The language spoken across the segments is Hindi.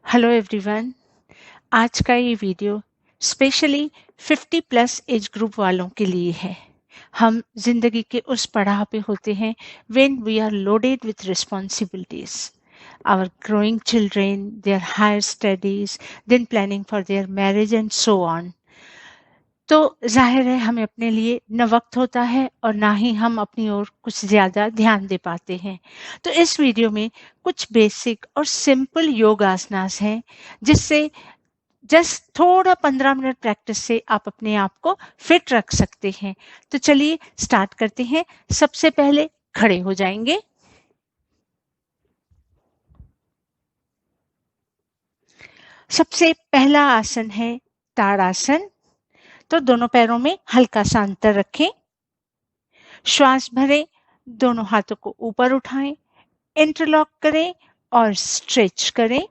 Hello everyone. आज का ये video specially 50 plus age group वालों के लिए है। हम जिंदगी के उस पड़ाव पे होते हैं when we are loaded with responsibilities, our growing children, their higher studies, then planning for their marriage and so on. तो जाहिर है हमें अपने लिए न वक्त होता है और ना ही हम अपनी ओर कुछ ज्यादा ध्यान दे पाते हैं। तो इस वीडियो में कुछ बेसिक और सिंपल योग आसनास हैं जिससे जस्ट थोड़ा 15 मिनट प्रैक्टिस से आप अपने आप को फिट रख सकते हैं। तो चलिए स्टार्ट करते हैं। सबसे पहले खड़े हो जाएंगे। सबसे पहला आसन है ताड़ासन। तो दोनों पैरों में हल्का सा अंतर रखें। श्वास भरें, दोनों हाथों को ऊपर उठाएं, इंटरलॉक करें और स्ट्रेच करें।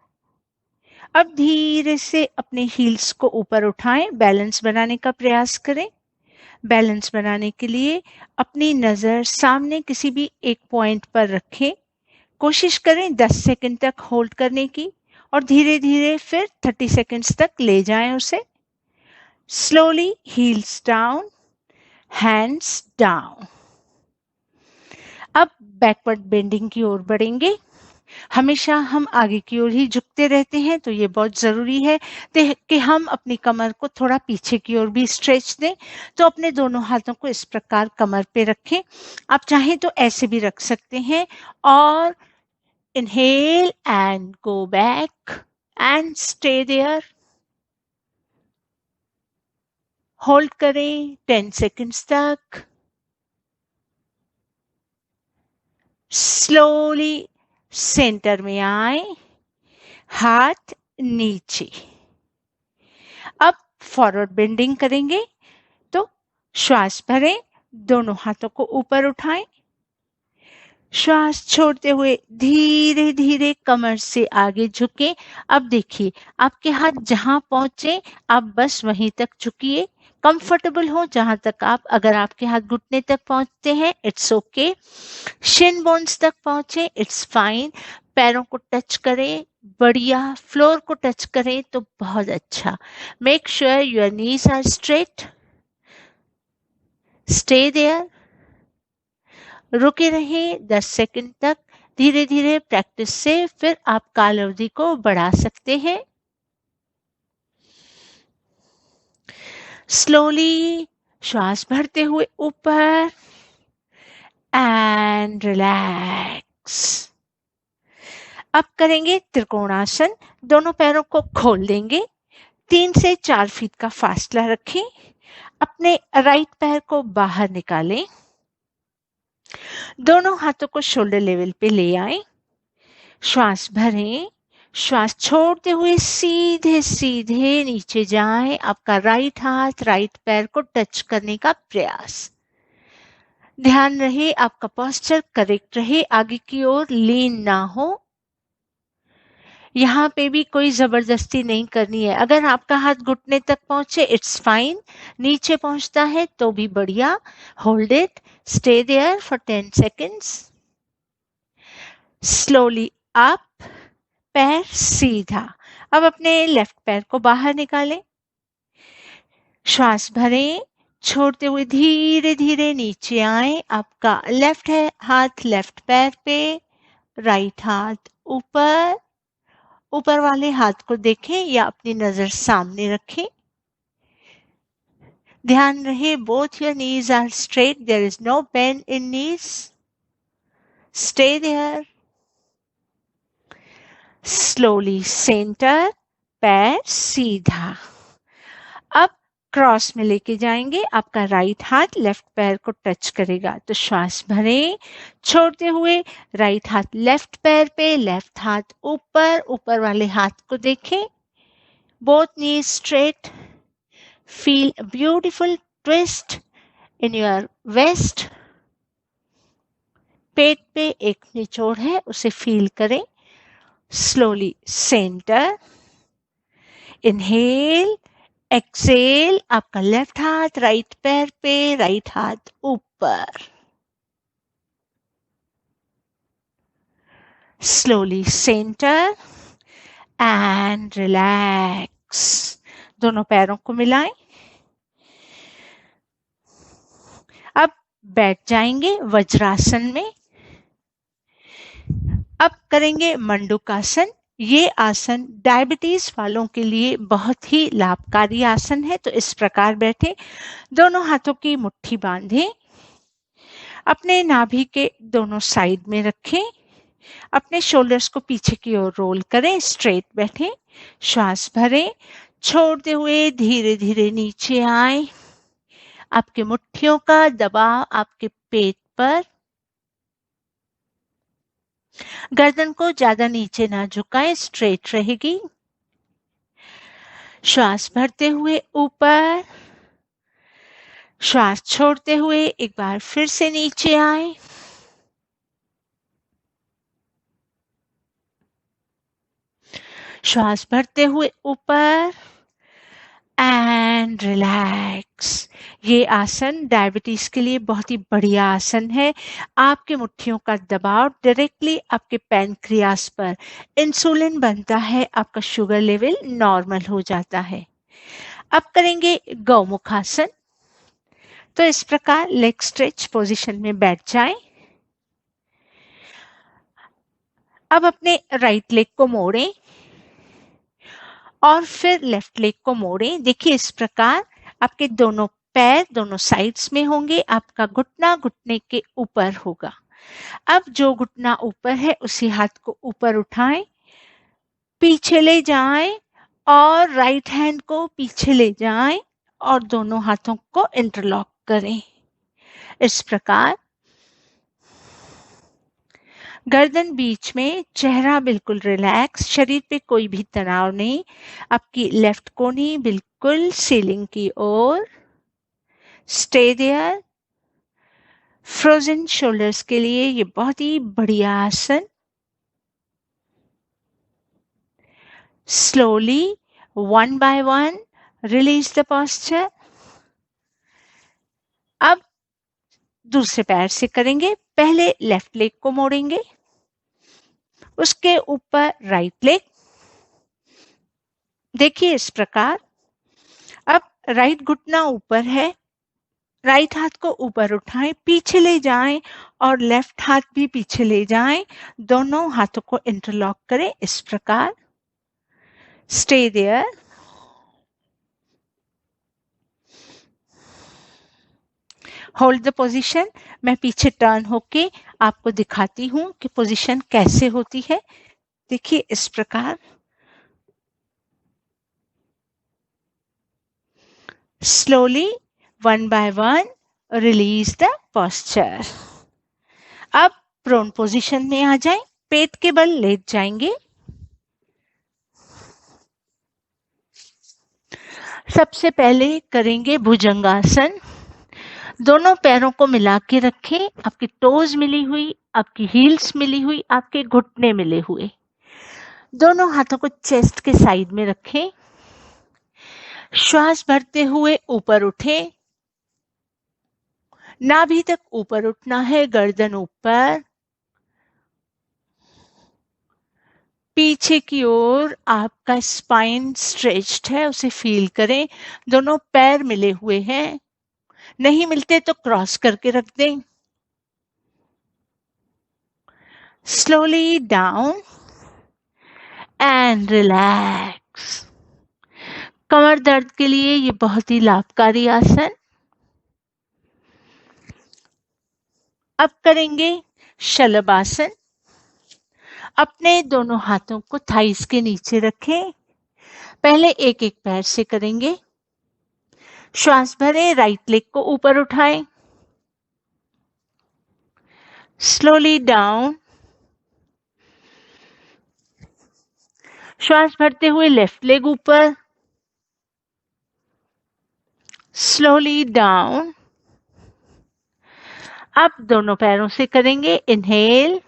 अब धीरे से अपने हील्स को ऊपर उठाएं, बैलेंस बनाने का प्रयास करें। बैलेंस बनाने के लिए अपनी नजर सामने किसी भी एक पॉइंट पर रखें। कोशिश करें 10 सेकंड तक होल्ड करने की और धीरे धीरे फिर 30 सेकंड्स तक ले जाएं उसे। Slowly heels down, hands down. अब बैकवर्ड बेंडिंग की ओर बढ़ेंगे। हमेशा हम आगे की ओर ही झुकते रहते हैं, तो ये बहुत जरूरी है कि हम अपनी कमर को थोड़ा पीछे की ओर भी स्ट्रेच दें। तो अपने दोनों हाथों को इस प्रकार कमर पे रखें। आप चाहें तो ऐसे भी रख सकते हैं। और inhale and go back and stay there. Hold करें 10 सेकंड्स तक। स्लोली सेंटर में आए, हाथ नीचे। अब फॉरवर्ड बेंडिंग करेंगे। तो श्वास भरें, दोनों हाथों को ऊपर उठाएं। श्वास छोड़ते हुए धीरे धीरे कमर से आगे झुकें। अब देखिए आपके हाथ जहां पहुंचे आप बस वहीं तक झुकिए। कंफर्टेबल हो जहां तक आप, अगर आपके हाथ घुटने तक पहुंचते हैं इट्स ओके। शिन बोन्स तक पहुंचे इट्स फाइन। पैरों को टच करें, बढ़िया। फ्लोर को टच करें तो बहुत अच्छा। Make sure your knees are straight. Stay there. रुके रहे 10 सेकंड तक। धीरे धीरे प्रैक्टिस से फिर आप काल अवधि को बढ़ा सकते हैं। स्लोली श्वास भरते हुए ऊपर एंड रिलैक्स। अब करेंगे त्रिकोणासन। दोनों पैरों को खोल देंगे। 3 से 4 फीट का फासला रखें। अपने राइट पैर को बाहर निकालें। दोनों हाथों को शोल्डर लेवल पे ले आए। श्वास भरें। श्वास छोड़ते हुए सीधे सीधे नीचे जाएं। आपका राइट हाथ राइट पैर को टच करने का प्रयास। ध्यान रहे आपका पोस्चर करेक्ट रहे, आगे की ओर लीन ना हो। यहाँ पे भी कोई जबरदस्ती नहीं करनी है। अगर आपका हाथ घुटने तक पहुंचे इट्स फाइन, नीचे पहुंचता है तो भी बढ़िया। Hold it, stay there for 10 seconds. Slowly up, पैर सीधा। अब अपने लेफ्ट पैर को बाहर निकालें। श्वास भरें, छोड़ते हुए धीरे धीरे नीचे आए। आपका लेफ्ट है हाथ लेफ्ट पैर पे, राइट हाथ ऊपर। ऊपर वाले हाथ को देखें या अपनी नजर सामने रखें। ध्यान रहे both your knees are straight, there is no bend in knees. Stay there. Slowly centre, पैर सीधा। अब क्रॉस में लेके जाएंगे। आपका राइट हाथ लेफ्ट पैर को टच करेगा। तो श्वास भरें, छोड़ते हुए राइट हाथ लेफ्ट पैर पे, लेफ्ट हाथ ऊपर। ऊपर वाले हाथ को देखें। Both knees straight. Feel a beautiful twist in your wrist. पेट पे एक निचोड़ है, उसे फील करें। Slowly centre. Inhale, exhale. आपका लेफ्ट हाथ राइट पैर पे, राइट हाथ ऊपर। Slowly centre and relax. दोनों पैरों को मिलाएं। अब बैठ जाएंगे वज्रासन में। अब करेंगे मंडूकासन। ये आसन डायबिटीज वालों के लिए बहुत ही लाभकारी आसन है। तो इस प्रकार बैठे, दोनों हाथों की मुट्ठी बांधें, अपने नाभि के दोनों साइड में रखें, अपने शोल्डर्स को पीछे की ओर रोल करें, स्ट्रेट बैठें, श्वास भरें, छोड़ते हुए धीरे धीरे नीचे आए। आपके मुट्ठियों का दबाव आपके पेट पर, गर्दन को ज्यादा नीचे ना झुकाएं, स्ट्रेट रहेगी। श्वास भरते हुए ऊपर, श्वास छोड़ते हुए एक बार फिर से नीचे आए। श्वास भरते हुए ऊपर एंड रिलैक्स। ये आसन डायबिटीज के लिए बहुत ही बढ़िया आसन है। आपके मुट्ठियों का दबाव डायरेक्टली आपके पैनक्रियास पर, इंसुलिन बनता है, आपका शुगर लेवल नॉर्मल हो जाता है। अब करेंगे गौमुखासन। तो इस प्रकार लेग स्ट्रेच पोजीशन में बैठ जाएं। अब अपने राइट लेग को मोड़ें और फिर लेफ्ट लेग को मोड़ें। देखिए इस प्रकार आपके दोनों पैर दोनों साइड्स में होंगे, आपका घुटना घुटने के ऊपर होगा। अब जो घुटना ऊपर है उसी हाथ को ऊपर उठाएं, पीछे ले जाएं और राइट हैंड को पीछे ले जाएं और दोनों हाथों को इंटरलॉक करें। इस प्रकार गर्दन बीच में, चेहरा बिल्कुल रिलैक्स, शरीर पे कोई भी तनाव नहीं। आपकी लेफ्ट कोहनी बिल्कुल सीलिंग की ओर। Stay there. फ्रोजन शोल्डर्स के लिए ये बहुत ही बढ़िया आसन। Slowly one by one release the posture. अब दूसरे पैर से करेंगे। पहले लेफ्ट लेग को मोड़ेंगे, उसके ऊपर राइट लेग। देखिए इस प्रकार। अब राइट घुटना ऊपर है, राइट हाथ को ऊपर उठाएं, पीछे ले जाएं और लेफ्ट हाथ भी पीछे ले जाएं। दोनों हाथों को इंटरलॉक करें इस प्रकार। Stay there. Hold the position. मैं पीछे टर्न होके आपको दिखाती हूं कि पोजीशन कैसे होती है। देखिए इस प्रकार। Slowly one by one release the posture. अब प्रोन पोजीशन में आ जाएं, पेट के बल लेट जाएंगे। सबसे पहले करेंगे भुजंगासन। दोनों पैरों को मिला के रखें, आपकी टोज मिली हुई, आपकी हील्स मिली हुई, आपके घुटने मिले हुए। दोनों हाथों को चेस्ट के साइड में रखें। श्वास भरते हुए ऊपर उठें, नाभि तक ऊपर उठना है, गर्दन ऊपर, पीछे की ओर आपका स्पाइन स्ट्रेच्ड है, उसे फील करें। दोनों पैर मिले हुए हैं, नहीं मिलते तो क्रॉस करके रख दें। Slowly down and relax. कमर दर्द के लिए ये बहुत ही लाभकारी आसन। अब करेंगे शलभासन। अपने दोनों हाथों को थाइस के नीचे रखें। पहले एक एक पैर से करेंगे। श्वास भरें, राइट लेग को ऊपर उठाएं, स्लोली डाउन। श्वास भरते हुए लेफ्ट लेग ऊपर, स्लोली डाउन। अब दोनों पैरों से करेंगे। Inhale,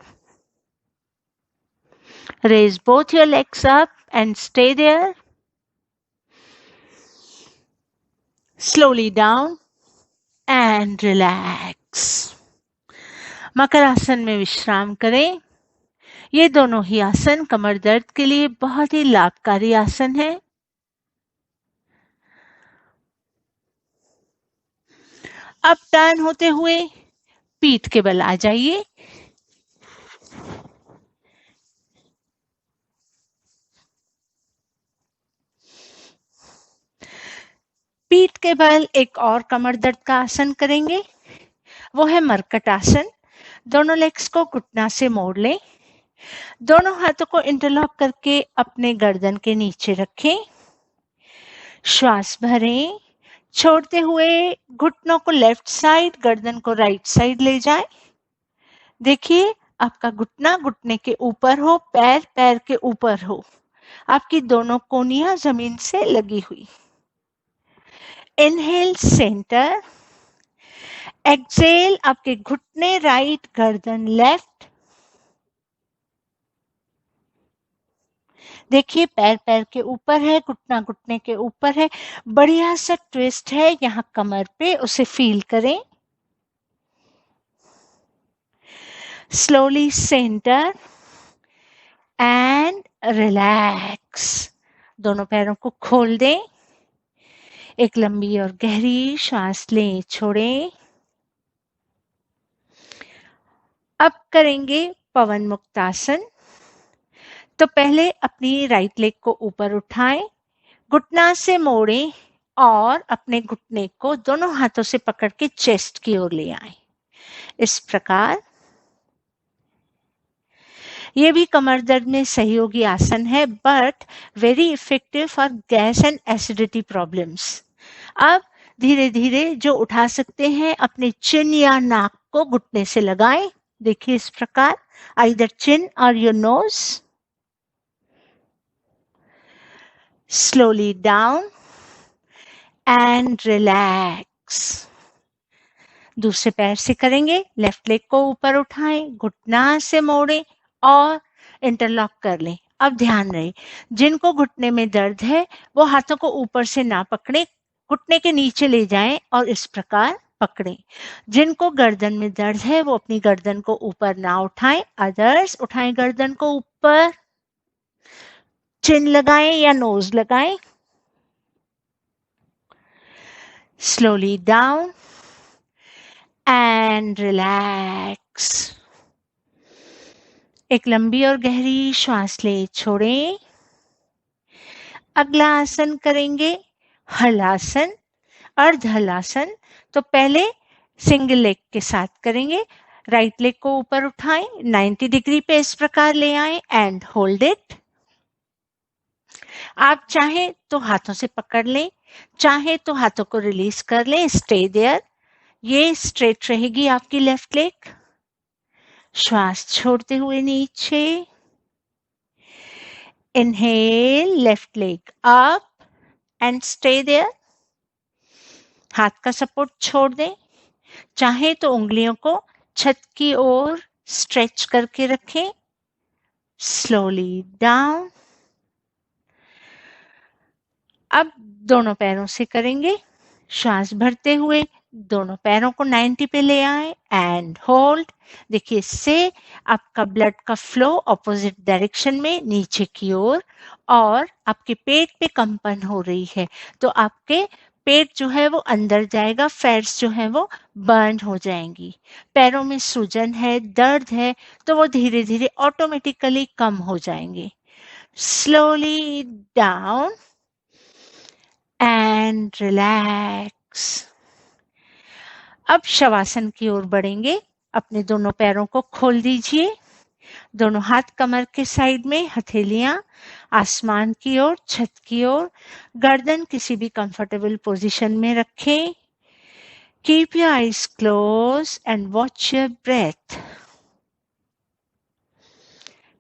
raise both your legs up and stay there. Slowly down and relax. मकर आसन में विश्राम करें। ये दोनों ही आसन कमर दर्द के लिए बहुत ही लाभकारी आसन है। अब टर्न होते हुए पीठ के बल आ जाइए। पीठ के बल एक और कमर दर्द का आसन करेंगे, वो है मरकट आसन। दोनों लेग्स को घुटना से मोड़ लें। दोनों हाथों को इंटरलॉक करके अपने गर्दन के नीचे रखें। श्वास भरें, छोड़ते हुए घुटनों को लेफ्ट साइड, गर्दन को राइट साइड ले जाएं। देखिए आपका घुटना घुटने के ऊपर हो, पैर पैर के ऊपर हो, आपकी दोनों कोहनियां जमीन से लगी हुई। इनहेल सेंटर, एक्सेल आपके घुटने राइट, गर्दन लेफ्ट। देखिए पैर पैर के ऊपर है, घुटना घुटने के ऊपर है, बढ़िया सा ट्विस्ट है यहाँ कमर पे, उसे फील करें। Slowly centre and relax. दोनों पैरों को खोल दें। एक लंबी और गहरी श्वास लें, छोड़ें। अब करेंगे पवन मुक्तासन। तो पहले अपनी राइट लेग को ऊपर उठाएं, घुटना से मोड़ें और अपने घुटने को दोनों हाथों से पकड़ के चेस्ट की ओर ले आएं। इस प्रकार ये भी कमर दर्द में सहयोगी आसन है, but very effective for gas and acidity problems. अब धीरे धीरे जो उठा सकते हैं अपने चिन या नाक को घुटने से लगाएं। देखिए इस प्रकार, आइदर चिन और your nose. Slowly down and relax. दूसरे पैर से करेंगे, लेफ्ट लेग को ऊपर उठाएं, घुटना से मोड़ें और इंटरलॉक कर लें। अब ध्यान रहे, जिनको घुटने में दर्द है वो हाथों को ऊपर से ना पकड़ें, घुटने के नीचे ले जाएं और इस प्रकार पकड़ें। जिनको गर्दन में दर्द है वो अपनी गर्दन को ऊपर ना उठाएं, अदर्स उठाएं गर्दन को ऊपर, चिन लगाएं या नोज लगाएं। Slowly down and relax. एक लंबी और गहरी श्वास ले, छोड़ें। अगला आसन करेंगे हलासन, अर्ध हलासन। तो पहले सिंगल लेग के साथ करेंगे। राइट लेग को ऊपर उठाएं, 90 डिग्री पे इस प्रकार ले आएं एंड होल्ड इट। आप चाहें तो हाथों से पकड़ लें, चाहे तो हाथों को रिलीज कर लें, स्टे देयर। ये स्ट्रेट रहेगी आपकी लेफ्ट लेग। श्वास छोड़ते हुए नीचे। Inhale, left leg up and stay there. हाथ का सपोर्ट छोड़ दें, चाहे तो उंगलियों को छत की ओर स्ट्रेच करके रखें। Slowly down. अब दोनों पैरों से करेंगे। श्वास भरते हुए दोनों पैरों को 90 पे ले आए एंड होल्ड। देखिए इससे आपका ब्लड का फ्लो ऑपोजिट डायरेक्शन में नीचे की ओर, और आपके पेट पे कंपन हो रही है तो आपके पेट जो है वो अंदर जाएगा, फैट्स जो है वो बर्न हो जाएंगी। पैरों में सूजन है, दर्द है, तो वो धीरे धीरे ऑटोमेटिकली कम हो जाएंगे। Slowly down and relax. अब शवासन की ओर बढ़ेंगे। अपने दोनों पैरों को खोल दीजिए, दोनों हाथ कमर के साइड में, हथेलियां आसमान की ओर, छत की ओर। गर्दन किसी भी कंफर्टेबल पोजीशन में रखें। Keep your eyes close and watch your breath.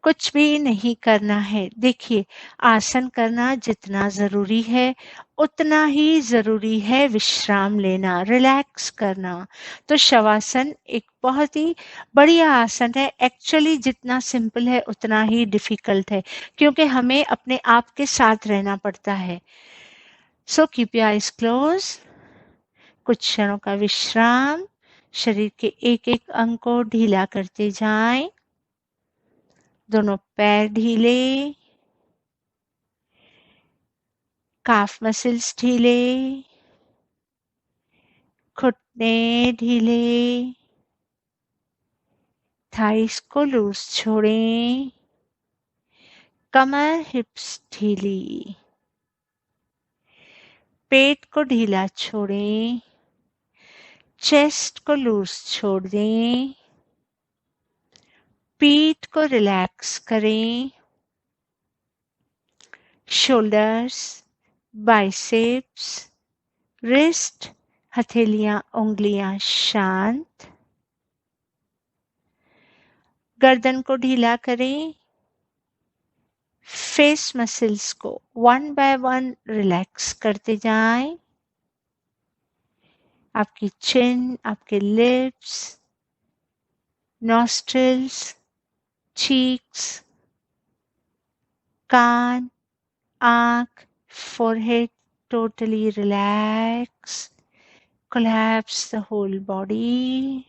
कुछ भी नहीं करना है। देखिए आसन करना जितना जरूरी है उतना ही जरूरी है विश्राम लेना, रिलैक्स करना। तो शवासन एक बहुत ही बढ़िया आसन है। एक्चुअली जितना सिंपल है उतना ही डिफिकल्ट है, क्योंकि हमें अपने आप के साथ रहना पड़ता है। So keep your eyes close. कुछ क्षणों का विश्राम, शरीर के एक एक अंग को ढीला करते जाएं। दोनों पैर ढीले, काफ मसल्स ढीले, घुटने ढीले, थाइस को लूज छोड़ें, कमर हिप्स ढीली, पेट को ढीला छोड़ें, चेस्ट को लूज छोड़ दें, पीठ को रिलैक्स करें, शोल्डर्स, बाइसेप्स, रिस्ट, हथेलियां उंगलियां शांत, गर्दन को ढीला करें, फेस मसल्स को वन बाय वन रिलैक्स करते जाएं, आपकी चिन, आपके लिप्स, नॉस्ट्रिल्स, चीक्स, कान, आंख, forehead totally relax, collapse the whole body.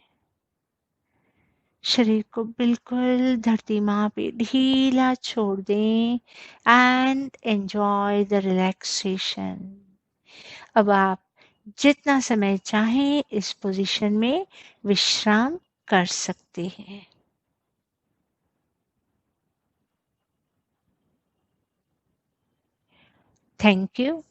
शरीर को बिल्कुल धरती माँ पे ढीला छोड़ दें एंड एंजॉय द रिलैक्सेशन। अब आप जितना समय चाहें इस पोजीशन में विश्राम कर सकते हैं। Thank you.